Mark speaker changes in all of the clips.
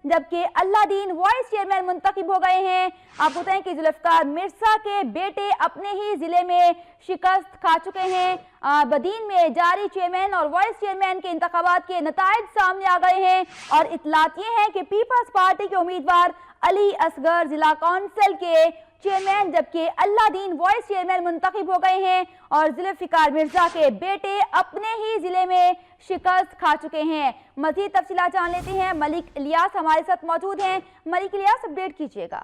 Speaker 1: जबकि Aladdin vice chairman मुंतखब हो गए हैं। आपको बताएं कि जुल्फकार मिर्जा के बेटे अपने ही जिले में शिकस्त खा चुके हैं। बदीन में जारी चेयरमैन और वाइस चेयरमैन के इंतखाबात के नताइज सामने आ गए हैं और इतलात ये हैं कि पीपल्स पार्टी के उम्मीदवार अली असगर जिला काउंसिल के चेयरमैन जबकि अल्लादीन वाइस चेयरमैन मुंतखब हो गए हैं और जुल्फकार मिर्जा के बेटे अपने ही जिले में शिकस्त खा चुके हैं। मजीद तफसीलात जान लेते हैं। मलिक इलियास हमारे साथ मौजूद हैं। मलिक इलियास, अपडेट कीजिएगा।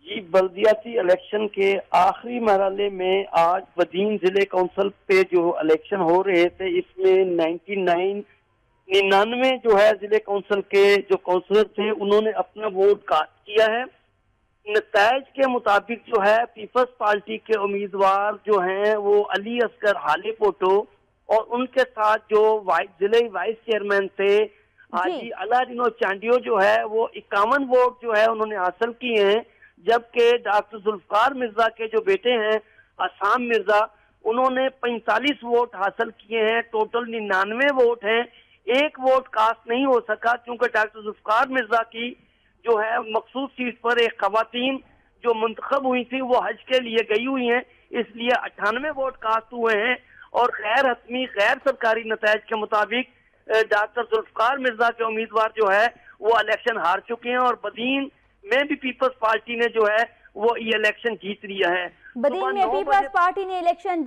Speaker 2: जी, बल्दियाती इलेक्शन के आखिरी मरहले में आज बदीन जिले काउंसिल पे जो इलेक्शन हो रहे थे, इसमें 99 जो है जिले काउंसिल के जो काउंसलर थे उन्होंने अपना वोट कास्ट किया है। नताइज के मुताबिक जो है पीपल्स पार्टी के उम्मीदवार जो हैं वो अली असगर हाली पोटो और उनके साथ जो जिले वाइस चेयरमैन थे हाजी अलादीन चांडियो जो है वो 51 वोट जो है उन्होंने हासिल किए हैं। जबकि डॉक्टर जुल्फकार मिर्जा के जो बेटे हैं असाम मिर्जा, उन्होंने 45 वोट हासिल किए हैं। टोटल 99 वोट हैं। एक वोट कास्ट नहीं हो सका क्योंकि डॉक्टर जुल्फकार मिर्जा की जो है मखसूस सीट पर एक खवातीन जो मुंतखब हुई थी वो हज के लिए गई हुई हैं, इसलिए 98 वोट कास्ट हुए हैं। और गैर हतमी गैर सरकारी नताइज के मुताबिक डॉक्टर जुल्फकार मिर्जा के उम्मीदवार जो है वो इलेक्शन हार चुके हैं और बदीन में भी पीपल्स पार्टी ने जो है वो ये इलेक्शन जीत लिया है।
Speaker 1: बदीन में पीपल्स पार्टी ने इलेक्शन